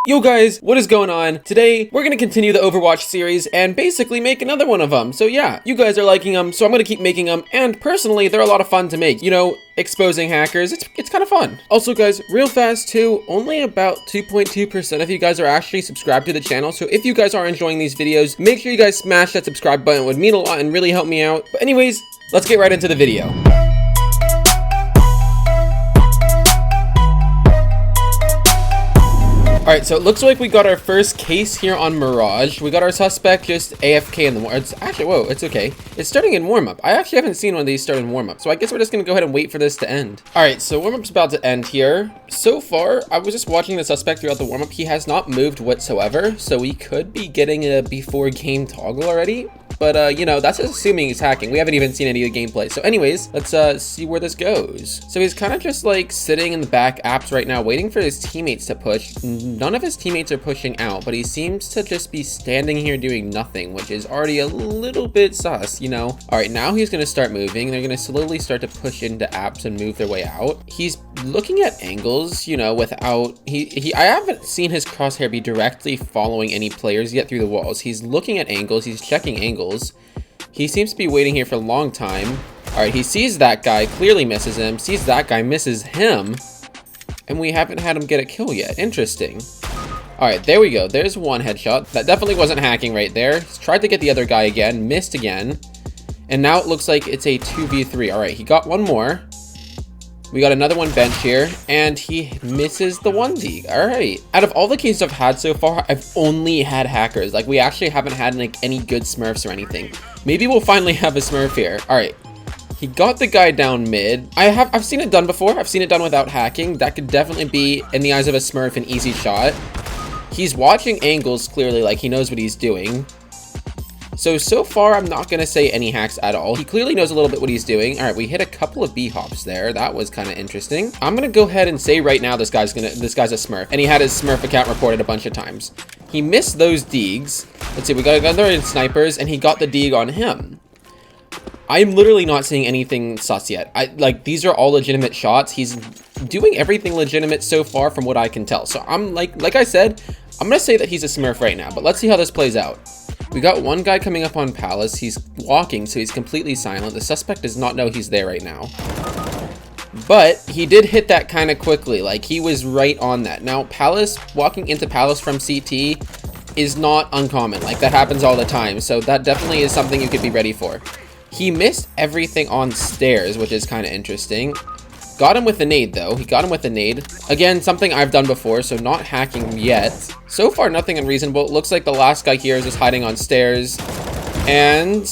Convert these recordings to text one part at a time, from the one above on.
Yo guys, what is going on? Today, we're gonna continue the Overwatch series and basically make another one of them. So yeah, you guys are liking them, so I'm gonna keep making them, and personally, they're a lot of fun to make. You know, exposing hackers, it's kind of fun. Also guys, real fast too, only about 2.2% of you guys are actually subscribed to the channel, so if you guys are enjoying these videos, make sure you guys smash that subscribe button. It would mean a lot and really help me out. But anyways, let's get right into the video. Alright, so it looks like we got our first case here on Mirage. We got our suspect just AFK in the war. It's actually, whoa, it's okay. It's starting in warm-up. I actually haven't seen one of these start in warm-up, so I guess we're just gonna go ahead and wait for this to end. Alright, so warm-up's about to end here. So far, I was just watching the suspect throughout the warm-up. He has not moved whatsoever, so we could be getting a before game toggle already. But, you know, that's assuming he's hacking. We haven't even seen any of the gameplay. So anyways, let's see where this goes. So he's kind of just like sitting in the back apps right now, waiting for his teammates to push. None of his teammates are pushing out, but he seems to just be standing here doing nothing, which is already a little bit sus, you know? All right, now he's going to start moving. They're going to slowly start to push into apps and move their way out. He's looking at angles, you know, without, I haven't seen his crosshair be directly following any players yet through the walls. He's looking at angles. He's checking angles. He seems to be waiting here for a long time. All right, he sees that guy, clearly misses him, sees that guy, misses him, and we haven't had him get a kill yet. Interesting. All right, there we go. There's one headshot. That definitely wasn't hacking right there. He's tried to get the other guy again, missed again, and now it looks like it's a 2v3. All right, he got one more. We got another one bench here, and he misses the 1D. All right. Out of all the cases I've had so far, I've only had hackers. Like, we actually haven't had like any good smurfs or anything. Maybe we'll finally have a smurf here. All right. He got the guy down mid. I've seen it done before. I've seen it done without hacking. That could definitely be, in the eyes of a smurf, an easy shot. He's watching angles clearly, like he knows what he's doing. So far, I'm not going to say any hacks at all. He clearly knows a little bit what he's doing. All right, we hit a couple of B-hops there. That was kind of interesting. I'm going to go ahead and say right now this guy's a smurf. And he had his smurf account reported a bunch of times. He missed those deegs. Let's see, we got another snipers, and he got the deeg on him. I'm literally not seeing anything sus yet. Like, these are all legitimate shots. He's doing everything legitimate so far from what I can tell. So I'm like I said, I'm going to say that he's a smurf right now. But let's see how this plays out. We got one guy coming up on Palace. He's walking, so he's completely silent. The suspect does not know he's there right now. But he did hit that kind of quickly. Like, he was right on that. Now, Palace, walking into Palace from CT is not uncommon. Like, that happens all the time. So that definitely is something you could be ready for. He missed everything on stairs, which is kind of interesting. Got him with the nade, though. He got him with the nade. Again, something I've done before, so not hacking yet. So far, nothing unreasonable. It looks like the last guy here is just hiding on stairs. And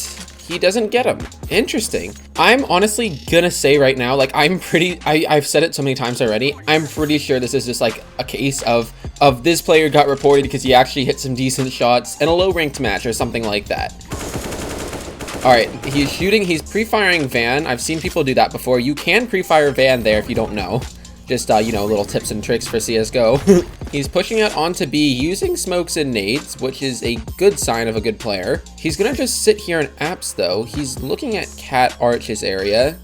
he doesn't get him. Interesting. I'm honestly gonna say right now, like, I've said it so many times already. I'm pretty sure this is just like a case of this player got reported because he actually hit some decent shots in a low-ranked match or something like that. All right, he's shooting, he's pre-firing Van. I've seen people do that before. You can pre-fire Van there if you don't know. Just, you know, little tips and tricks for CSGO. He's pushing out onto B using smokes and nades, which is a good sign of a good player. He's gonna just sit here in apps though. He's looking at Cat Arch's area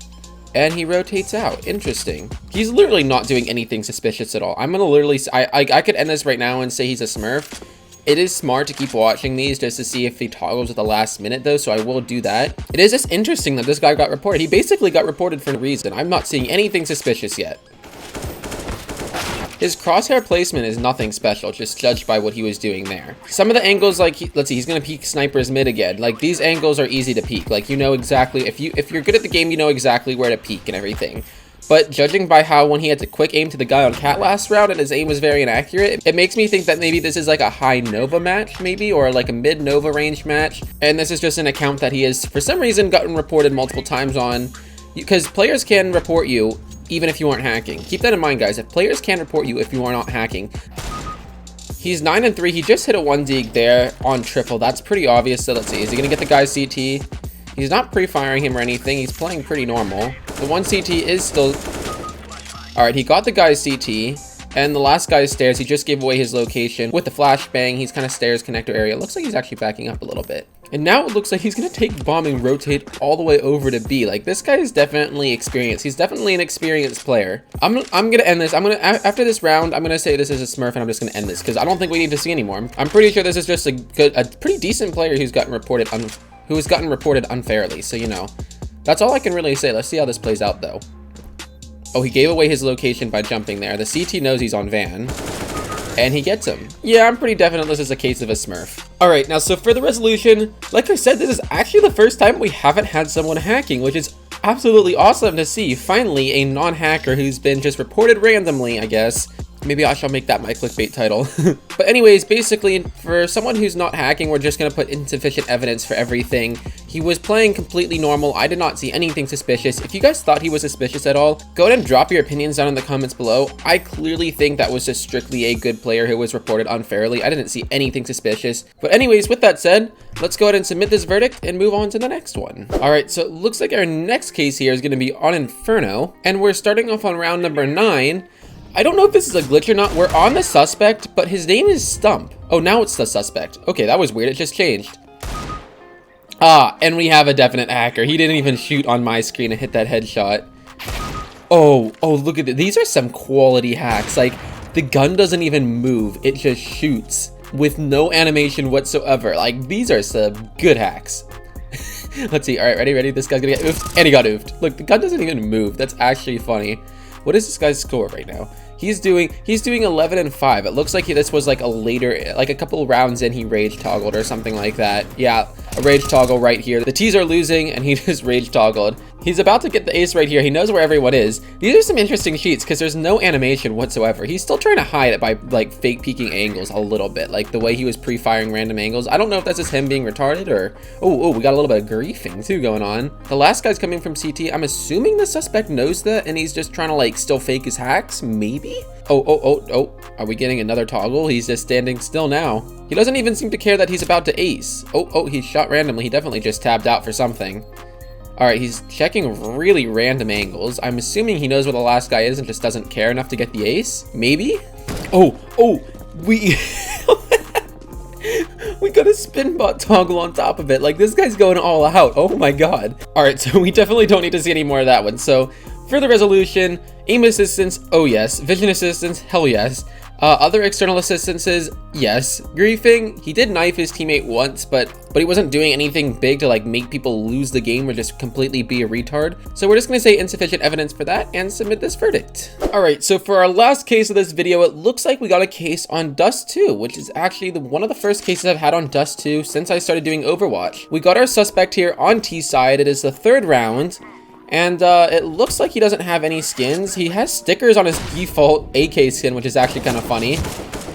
and he rotates out. Interesting. He's literally not doing anything suspicious at all. I'm gonna literally, I could end this right now and say he's a smurf. It is smart to keep watching these just to see if he toggles at the last minute though, so I will do that. It is just interesting that this guy got reported. He basically got reported for no reason. I'm not seeing anything suspicious yet. His crosshair placement is nothing special, just judged by what he was doing there. Some of the angles, like, let's see, he's gonna peek snipers mid again. Like, these angles are easy to peek. Like, you know exactly, if you're good at the game, you know exactly where to peek and everything. But judging by how when he had to quick aim to the guy on Cat last round and his aim was very inaccurate, it makes me think that maybe this is like a high Nova match, maybe, or like a mid Nova range match. And this is just an account that he has, for some reason, gotten reported multiple times on, because players can report you even if you aren't hacking. Keep that in mind, guys. If players can report you if you are not hacking. He's 9-3. He just hit a 1 dig there on triple. That's pretty obvious. So let's see. Is he going to get the guy CT? He's not pre-firing him or anything. He's playing pretty normal. The one CT is still... All right, he got the guy's CT. And the last guy's stairs. He just gave away his location with the flashbang. He's kind of stairs connector area. Looks like he's actually backing up a little bit. And now it looks like he's gonna take bomb and rotate all the way over to B. Like, this guy is definitely experienced. He's definitely an experienced player. I'm gonna end this. After this round, I'm gonna say this is a smurf, and I'm just gonna end this because I don't think we need to see anymore. I'm pretty sure this is just a pretty decent player who's gotten reported unfairly. So, you know, that's all I can really say. Let's see how this plays out though. Oh, he gave away his location by jumping there. The CT knows he's on van. And he gets him. Yeah, I'm pretty definite this is a case of a smurf. All right, now, so for the resolution, like I said, this is actually the first time we haven't had someone hacking, which is absolutely awesome to see. Finally, a non-hacker who's been just reported randomly, I guess. Maybe I shall make that my clickbait title. But anyways, basically, for someone who's not hacking, we're just gonna put insufficient evidence for everything. He was playing completely normal. I did not see anything suspicious. If you guys thought he was suspicious at all, go ahead and drop your opinions down in the comments below. I clearly think that was just strictly a good player who was reported unfairly. I didn't see anything suspicious. But anyways, with that said, let's go ahead and submit this verdict and move on to the next one. All right, so it looks like our next case here is gonna be on Inferno, and we're starting off on round number 9. I don't know if this is a glitch or not. We're on the suspect, but his name is Stump. Oh, now it's the suspect. Okay, that was weird. It just changed. Ah, and we have a definite hacker. He didn't even shoot on my screen and hit that headshot. Oh, look at it. These are some quality hacks. Like, the gun doesn't even move. It just shoots with no animation whatsoever. Like, these are some good hacks. Let's see. All right, ready? This guy's gonna get oofed. And he got oofed. Look, the gun doesn't even move. That's actually funny. What is this guy's score right now? He's doing 11 and 5. It looks like this was like a couple rounds in, he rage toggled or something like that. Yeah, a rage toggle right here. The T's are losing and he just rage toggled. He's about to get the ace right here. He knows where everyone is. These are some interesting cheats because there's no animation whatsoever. He's still trying to hide it by like fake peeking angles a little bit, like the way he was pre-firing random angles. I don't know if that's just him being retarded or we got a little bit of griefing too going on. The last guy's coming from CT. I'm assuming the suspect knows that and he's just trying to like still fake his hacks, maybe? Oh, are we getting another toggle? He's just standing still now. He doesn't even seem to care that he's about to ace. Oh, he's shot randomly. He definitely just tabbed out for something. All right, he's checking really random angles. I'm assuming he knows where the last guy is and just doesn't care enough to get the ace. Maybe? We we got a spin bot toggle on top of it. Like, this guy's going all out. Oh my god. All right, so we definitely don't need to see any more of that one. So for the resolution, aim assistance, oh yes. Vision assistance, hell yes. Other external assistances, yes. Griefing, he did knife his teammate once, but he wasn't doing anything big to like make people lose the game or just completely be a retard. So we're just gonna say insufficient evidence for that and submit this verdict. All right, so for our last case of this video, it looks like we got a case on Dust 2, which is actually one of the first cases I've had on Dust 2 since I started doing Overwatch. We got our suspect here on T side. It is the 3rd round. And it looks like he doesn't have any skins. He has stickers on his default AK skin, which is actually kind of funny.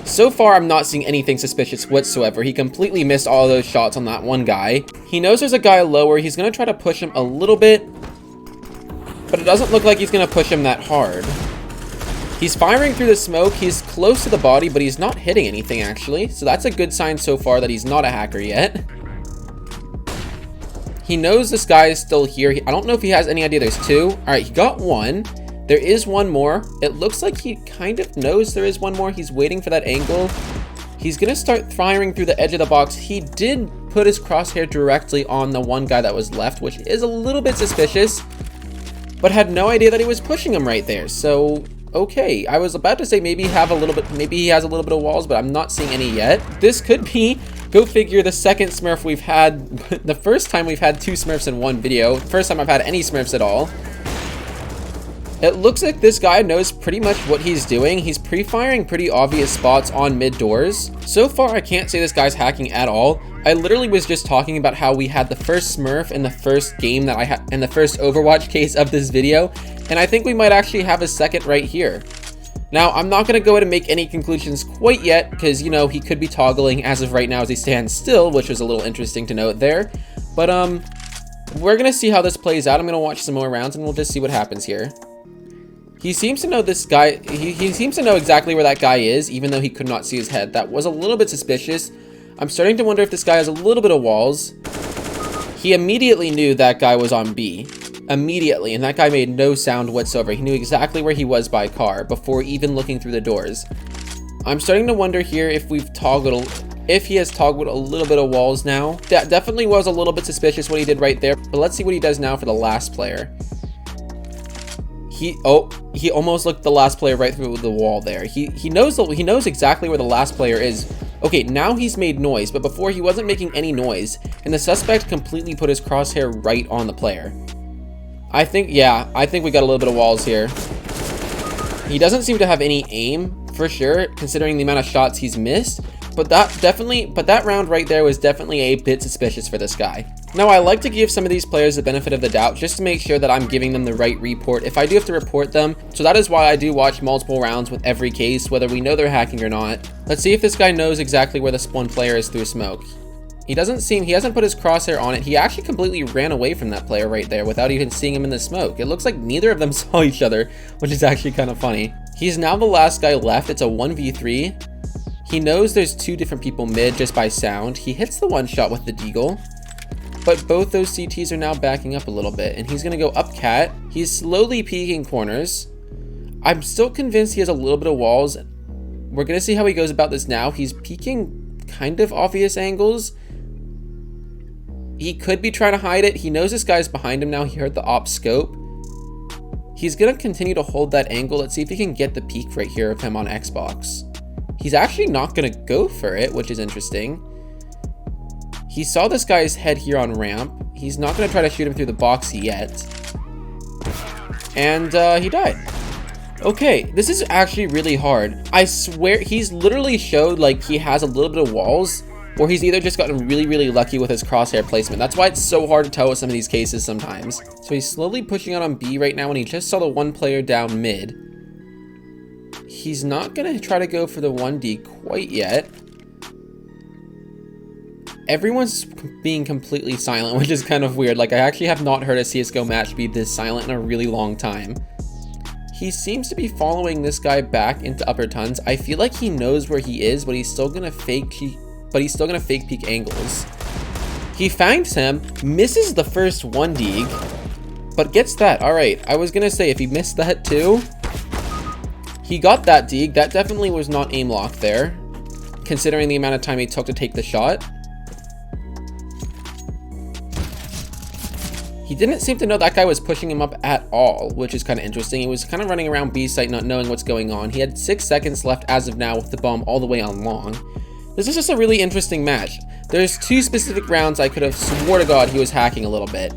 So far, I'm not seeing anything suspicious whatsoever. He completely missed all those shots on that one guy. He knows there's a guy lower. He's going to try to push him a little bit, but it doesn't look like he's going to push him that hard. He's firing through the smoke. He's close to the body, but he's not hitting anything, actually. So that's a good sign so far that he's not a hacker yet. He knows this guy is still here. I don't know if he has any idea there's 2. All right, he got 1. There is 1 more. It looks like he kind of knows there is 1 more. He's waiting for that angle. He's going to start firing through the edge of the box. He did put his crosshair directly on the one guy that was left, which is a little bit suspicious, but had no idea that he was pushing him right there. So, okay. I was about to say maybe he has a little bit of walls, but I'm not seeing any yet. This could be, go figure, the second smurf we've had. The first time we've had 2 smurfs in one video. First time I've had any smurfs at all. It looks like this guy knows pretty much what he's doing. He's pre-firing pretty obvious spots on mid doors. So far, I can't say this guy's hacking at all. I literally was just talking about how we had the first smurf in the first game that I had in the first Overwatch case of this video. And I think we might actually have a second right here. Now, I'm not going to go ahead and make any conclusions quite yet because, you know, he could be toggling as of right now as he stands still, which was a little interesting to note there. But, we're going to see how this plays out. I'm going to watch some more rounds and we'll just see what happens here. He seems to know this guy. He seems to know exactly where that guy is, even though he could not see his head. That was a little bit suspicious. I'm starting to wonder if this guy has a little bit of walls. He immediately knew that guy was on B. Immediately, and that guy made no sound whatsoever. He knew exactly where he was by car before even looking through the doors. I'm starting to wonder here if we've toggled if he has toggled a little bit of walls now. That definitely was a little bit suspicious what he did right there, but let's see what he does now for the last player. He almost looked the last player right through the wall there. He knows exactly where the last player is. Okay, now he's made noise, but before he wasn't making any noise, and the suspect completely put his crosshair right on the player. I think we got a little bit of walls here. He doesn't seem to have any aim, for sure, considering the amount of shots he's missed, but that round right there was definitely a bit suspicious for this guy. Now, I like to give some of these players the benefit of the doubt just to make sure that I'm giving them the right report if I do have to report them. So that is why I do watch multiple rounds with every case, whether we know they're hacking or not. Let's see if this guy knows exactly where the spawn player is through smoke. He hasn't put his crosshair on it. He actually completely ran away from that player right there without even seeing him in the smoke. It looks like neither of them saw each other, which is actually kind of funny. He's now the last guy left. It's a 1v3. He knows there's two different people mid just by sound. He hits the one shot with the deagle, but both those CTs are now backing up a little bit, and he's gonna go up cat. He's slowly peeking corners. I'm still convinced he has a little bit of walls. We're gonna see how he goes about this now. He's peeking kind of obvious angles. He could be trying to hide it. He knows this guy's behind him now. He heard the op scope. He's gonna continue to hold that angle. Let's see if he can get the peek right here of him on Xbox. He's actually not gonna go for it, which is interesting. He saw this guy's head here on ramp. He's not gonna try to shoot him through the box yet. And he died. Okay, this is actually really hard. I swear he's literally showed like he has a little bit of walls, or he's either just gotten really, really lucky with his crosshair placement. That's why it's so hard to tell with some of these cases sometimes. So he's slowly pushing out on B right now, and he just saw the one player down mid. He's not gonna try to go for the 1D quite yet. Everyone's being completely silent, which is kind of weird. Like, I actually have not heard a CSGO match be this silent in a really long time. He seems to be following this guy back into upper tons. I feel like he knows where he is, but he's still gonna fake peek angles. He finds him, misses the first 1D, but gets that. All right, I was gonna say if he missed that too, he got that dig. That definitely was not aim lock there, considering the amount of time he took to take the shot. He didn't seem to know that guy was pushing him up at all, which is kind of interesting. He was kind of running around B site not knowing what's going on. He had 6 seconds left as of now with the bomb all the way on long. This is just a really interesting match. There's 2 specific rounds I could have swore to God he was hacking a little bit.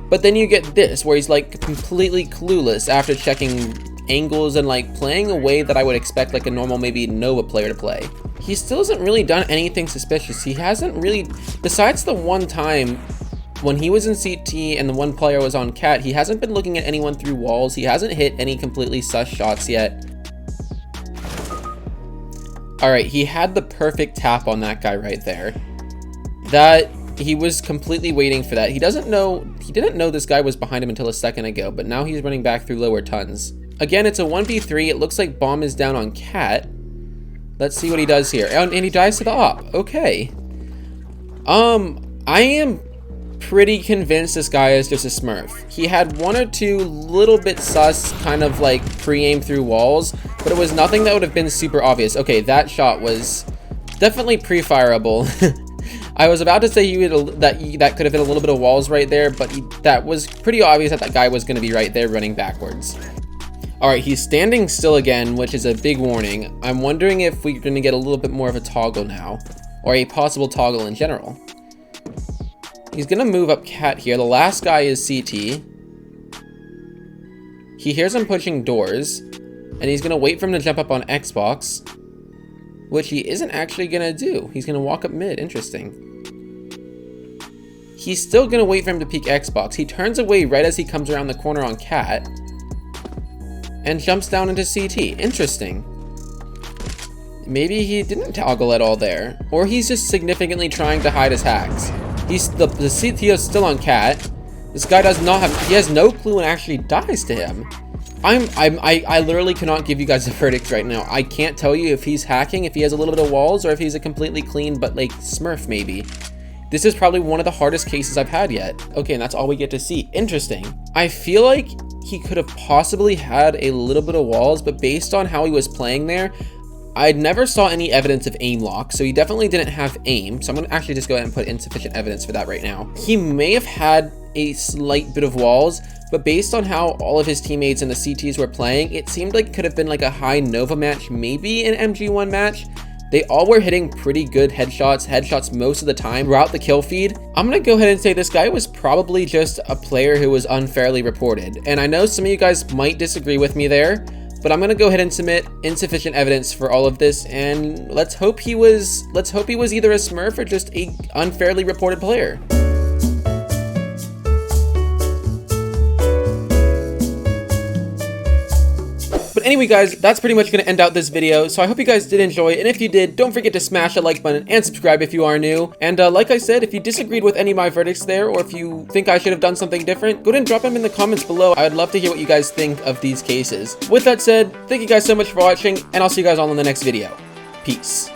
But then you get this, where he's like completely clueless after checking angles and like playing a way that I would expect like a normal maybe Nova player to play. He still hasn't really done anything suspicious. He hasn't really, besides the one time when he was in CT and the one player was on cat, he hasn't been looking at anyone through walls. He hasn't hit any completely sus shots yet. All right, he had the perfect tap on that guy right there. That he was completely waiting for that. He didn't know this guy was behind him until a second ago, but now he's running back through lower tons. Again, it's a 1v3. It looks like bomb is down on cat. Let's see what he does here. And he dies to the op. Okay. I am pretty convinced this guy is just a smurf. He had 1 or 2 little bit sus kind of like pre-aim through walls, but it was nothing that would have been super obvious. Okay, that shot was definitely pre-fireable. I was about to say that could have been a little bit of walls right there, but that was pretty obvious that guy was going to be right there running backwards. All right, he's standing still again, which is a big warning. I'm wondering if we're going to get a little bit more of a toggle now, or a possible toggle in general. He's gonna move up cat here. The last guy is CT. He hears him pushing doors, and he's gonna wait for him to jump up on Xbox, which he isn't actually gonna do. He's gonna walk up mid. Interesting. He's still gonna wait for him to peek Xbox. He turns away right as he comes around the corner on cat, and jumps down into CT. Interesting. Maybe he didn't toggle at all there, or he's just significantly trying to hide his hacks. The CT is still on cat. This guy he has no clue and actually dies to him. I literally cannot give you guys a verdict right now. I can't tell you if he's hacking, if he has a little bit of walls, or if he's a completely clean but like smurf maybe. This is probably one of the hardest cases I've had yet. Okay, and that's all we get to see. Interesting. I feel like he could have possibly had a little bit of walls, but based on how he was playing there, I never saw any evidence of aim lock, so he definitely didn't have aim. So I'm gonna actually just go ahead and put insufficient evidence for that right now. He may have had a slight bit of walls, but based on how all of his teammates and the CTs were playing, it seemed like it could have been like a high Nova match, maybe an MG1 match. They all were hitting pretty good headshots most of the time throughout the kill feed. I'm gonna go ahead and say this guy was probably just a player who was unfairly reported. And I know some of you guys might disagree with me there, but I'm gonna go ahead and submit insufficient evidence for all of this, and let's hope he was either a smurf or just a unfairly reported player. But anyway, guys, that's pretty much going to end out this video. So I hope you guys did enjoy. And if you did, don't forget to smash that like button and subscribe if you are new. And like I said, if you disagreed with any of my verdicts there, or if you think I should have done something different, go ahead and drop them in the comments below. I'd love to hear what you guys think of these cases. With that said, thank you guys so much for watching, and I'll see you guys all in the next video. Peace.